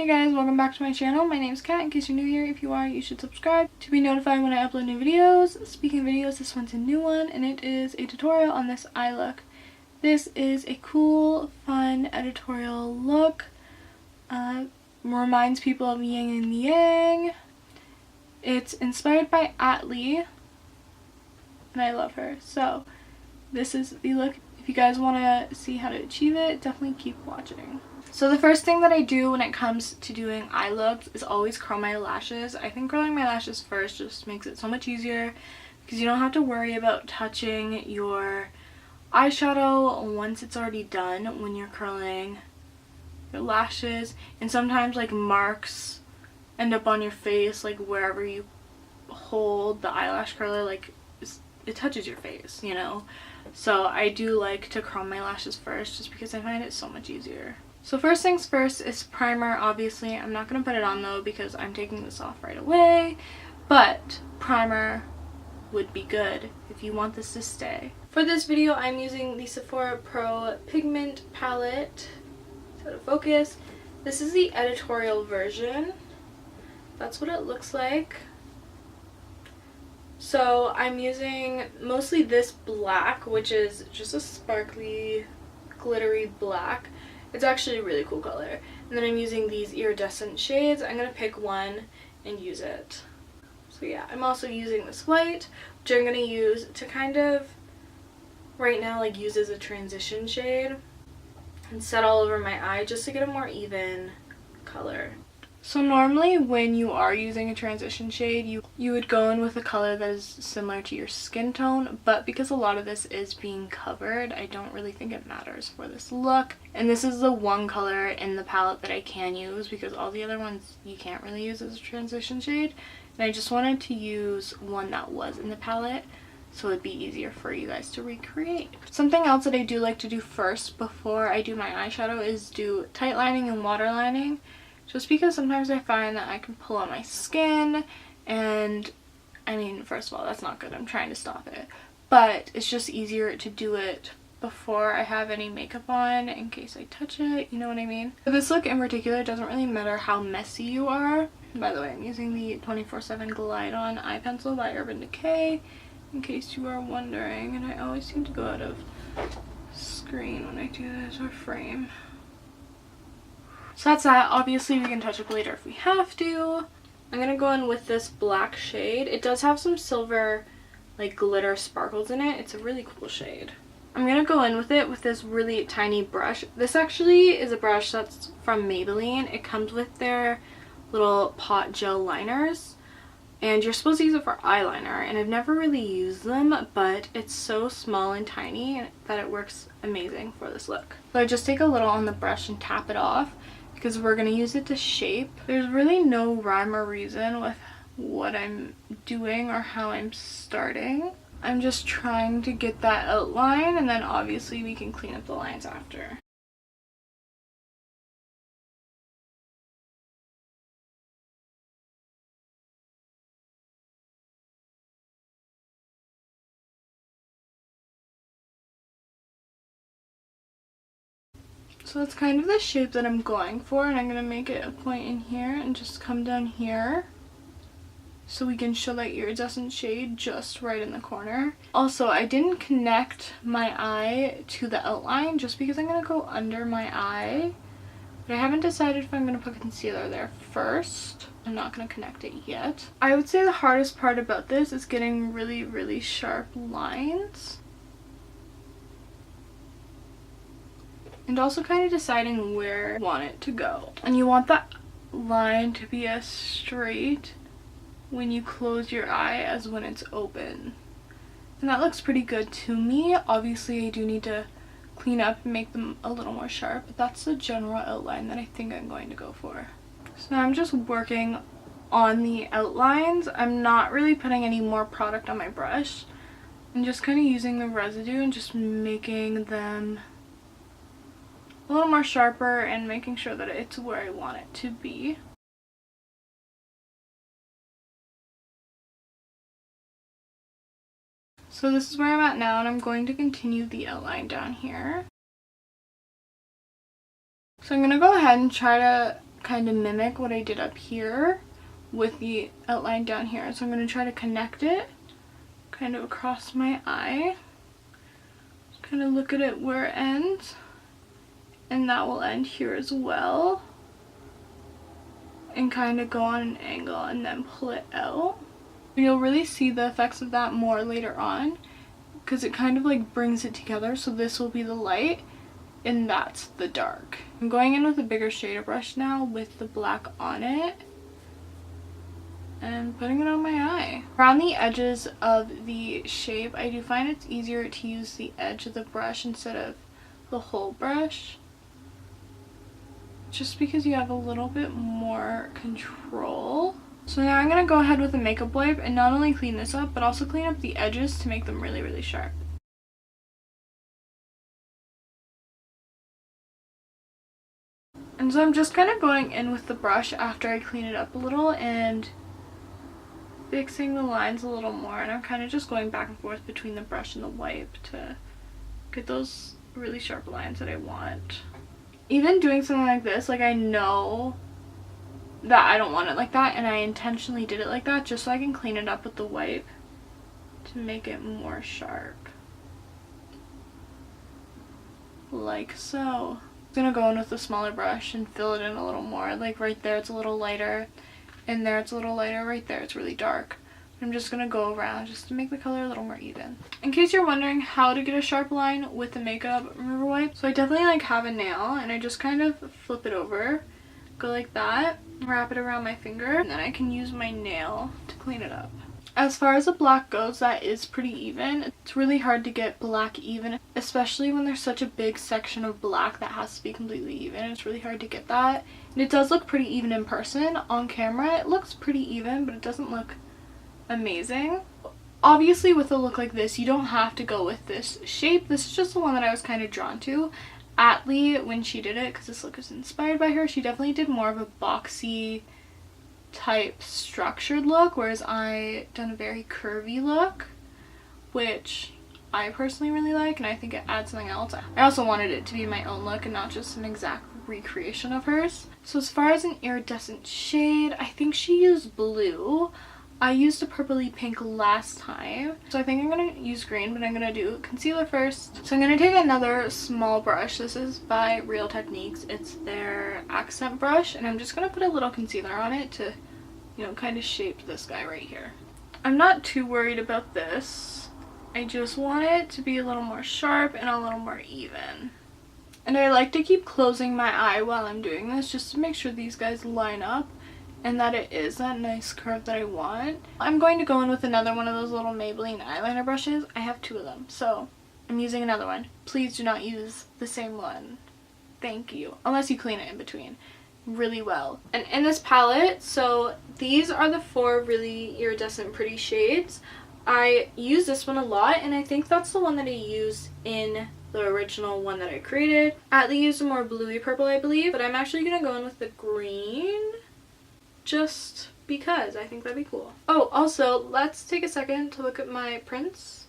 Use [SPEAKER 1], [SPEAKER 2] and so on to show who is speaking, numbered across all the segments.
[SPEAKER 1] Hey guys, welcome back to my channel. My name's Kat. In case you're new here, if you are, you should subscribe to be notified when I upload new videos. Speaking of videos, this one's a new one, and it is a tutorial on this eye look. This is a cool, fun editorial look. Reminds people of yin and yang. It's inspired by Atleeeey, and I love her. So this is the look. If you guys want to see how to achieve it, definitely keep watching. So the first thing that I do when it comes to doing eye looks is always curl my lashes. I think curling my lashes first just makes it so much easier because you don't have to worry about touching your eyeshadow once it's already done when you're curling your lashes. And sometimes like marks end up on your face, like wherever you hold the eyelash curler, like it touches your face, you know. So I do like to curl my lashes first just because I find it so much easier. So first things first is primer. Obviously I'm not going to put it on though because I'm taking this off right away, but primer would be good if you want this to stay. For this video I'm using the Sephora Pro Pigment Palette. Out of focus. This is the editorial version. That's what it looks like. So I'm using mostly this black, which is just a sparkly glittery black. It's actually a really cool color. And then I'm using these iridescent shades. I'm going to pick one and use it. So yeah, I'm also using this white, which I'm going to use to kind of, right now, like use as a transition shade and set all over my eye just to get a more even color. So normally when you are using a transition shade, you would go in with a color that is similar to your skin tone, but because a lot of this is being covered, I don't really think it matters for this look. And this is the one color in the palette that I can use because all the other ones you can't really use as a transition shade. And I just wanted to use one that was in the palette so it'd be easier for you guys to recreate. Something else that I do like to do first before I do my eyeshadow is do tight lining and waterlining. Just because sometimes I find that I can pull on my skin, and I mean, first of all, that's not good. I'm trying to stop it. But it's just easier to do it before I have any makeup on in case I touch it, you know what I mean? For this look in particular, it doesn't really matter how messy you are. By the way, I'm using the 24/7 Glide On Eye Pencil by Urban Decay, in case you are wondering. And I always seem to go out of screen when I do this, or frame. So that's that. Obviously we can touch up later if we have to. I'm going to go in with this black shade. It does have some silver like glitter sparkles in it. It's a really cool shade. I'm going to go in with it with this really tiny brush. This actually is a brush that's from Maybelline. It comes with their little pot gel liners. And you're supposed to use it for eyeliner. And I've never really used them, but it's so small and tiny that it works amazing for this look. So I just take a little on the brush and tap it off, because we're going to use it to shape. There's really no rhyme or reason with what I'm doing or how I'm starting. I'm just trying to get that outline, and then obviously we can clean up the lines after. So that's kind of the shape that I'm going for, and I'm going to make it a point in here and just come down here so we can show that iridescent shade just right in the corner. Also, I didn't connect my eye to the outline just because I'm going to go under my eye, but I haven't decided if I'm going to put concealer there first. I'm not going to connect it yet. I would say the hardest part about this is getting really, really sharp lines. And also kind of deciding where you want it to go. And you want that line to be as straight when you close your eye as when it's open. And that looks pretty good to me. Obviously I do need to clean up and make them a little more sharp, but that's the general outline that I think I'm going to go for. So now I'm just working on the outlines. I'm not really putting any more product on my brush. I'm just kind of using the residue and just making them a little more sharper and making sure that it's where I want it to be. So this is where I'm at now, and I'm going to continue the outline down here. So I'm going to go ahead and try to kind of mimic what I did up here with the outline down here. So I'm going to try to connect it kind of across my eye. Just kind of look at it where it ends. And that will end here as well. And kind of go on an angle and then pull it out. You'll really see the effects of that more later on, because it kind of like brings it together. So this will be the light and that's the dark. I'm going in with a bigger shader brush now with the black on it and putting it on my eye. Around the edges of the shape, I do find it's easier to use the edge of the brush instead of the whole brush, just because you have a little bit more control. So now I'm going to go ahead with a makeup wipe and not only clean this up, but also clean up the edges to make them really, really sharp. And so I'm just kind of going in with the brush after I clean it up a little and fixing the lines a little more. And I'm kind of just going back and forth between the brush and the wipe to get those really sharp lines that I want. Even doing something like this, like I know that I don't want it like that, and I intentionally did it like that just so I can clean it up with the wipe to make it more sharp. Like so. I'm gonna go in with a smaller brush and fill it in a little more. Like right there it's a little lighter, and there it's a little lighter, right there it's really dark. I'm just gonna go around just to make the color a little more even. In case you're wondering how to get a sharp line with the makeup remover wipe, so I definitely like have a nail and I just kind of flip it over, go like that, wrap it around my finger, and then I can use my nail to clean it up. As far as the black goes, that is pretty even. It's really hard to get black even, especially when there's such a big section of black that has to be completely even. It's really hard to get that. And it does look pretty even in person. On camera, it looks pretty even, but it doesn't look amazing. Obviously, with a look like this, you don't have to go with this shape. This is just the one that I was kind of drawn to. Atleeeey, when she did it, because this look is inspired by her, she definitely did more of a boxy type structured look, whereas I done a very curvy look, which I personally really like, and I think it adds something else. I also wanted it to be my own look and not just an exact recreation of hers. So as far as an iridescent shade, I think she used blue. I used a purpley pink last time, so I think I'm going to use green, but I'm going to do concealer first. So I'm going to take another small brush. This is by Real Techniques. It's their accent brush, and I'm just going to put a little concealer on it to, you know, kind of shape this guy right here. I'm not too worried about this. I just want it to be a little more sharp and a little more even. And I like to keep closing my eye while I'm doing this just to make sure these guys line up and that it is that nice curve that I want. I'm going to go in with another one of those little Maybelline eyeliner brushes. I have two of them, so I'm using another one. Please do not use the same one. Thank you. Unless you clean it in between really well. And in this palette, so these are the 4 really iridescent pretty shades. I use this one a lot, and I think that's the one that I used in the original one that I created. Atleeeey used a more bluey purple, I believe, but I'm actually going to go in with the green just because I think that'd be cool. Oh, also, let's take a second to look at my prints.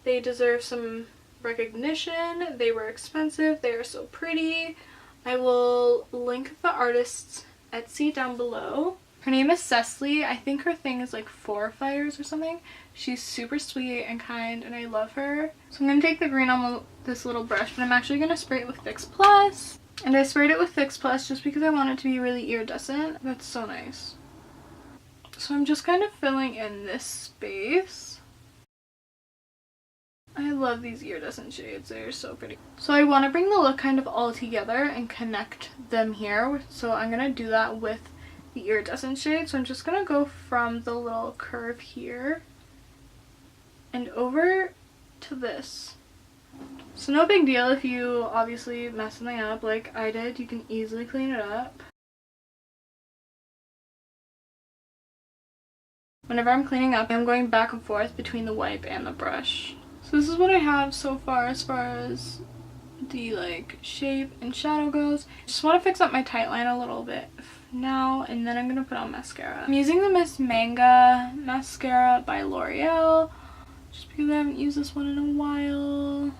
[SPEAKER 1] They deserve some recognition. They were expensive. They are so pretty. I will link the artist's Etsy down below. Her name is Cecily. I think her thing is like 4 Fires or something. She's super sweet and kind, and I love her. So I'm going to take the green on this little brush, but I'm actually going to spray it with Fix Plus. And I sprayed it with Fix Plus just because I want it to be really iridescent. That's so nice. So I'm just kind of filling in this space. I love these iridescent shades. They're so pretty. So I want to bring the look kind of all together and connect them here. So I'm going to do that with the iridescent shade. So I'm just going to go from the little curve here and over to this. So no big deal if you obviously mess something up like I did. You can easily clean it up. Whenever I'm cleaning up, I'm going back and forth between the wipe and the brush. So this is what I have so far as the like shape and shadow goes. Just want to fix up my tight line a little bit now, and then I'm going to put on mascara. I'm using the Miss Manga mascara by L'Oreal just because I haven't used this one in a while.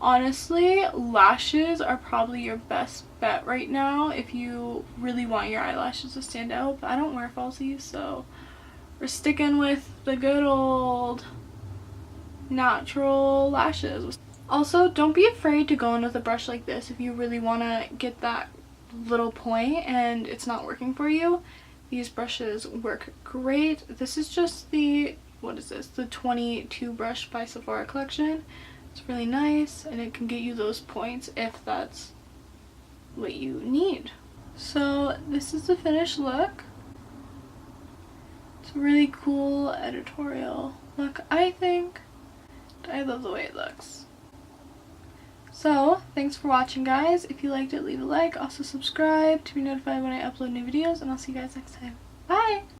[SPEAKER 1] Honestly, lashes are probably your best bet right now if you really want your eyelashes to stand out, but I don't wear falsies, so we're sticking with the good old natural lashes. Also, don't be afraid to go in with a brush like this if you really want to get that little point and it's not working for you. These brushes work great. This is just the, what is this? The 22 brush by Sephora collection. It's really nice and it can get you those points if that's what you need. So this is the finished look. It's a really cool editorial look, I think. I love the way it looks. So thanks for watching, guys. If you liked it, leave a like. Also subscribe to be notified when I upload new videos, and I'll see you guys next time. Bye!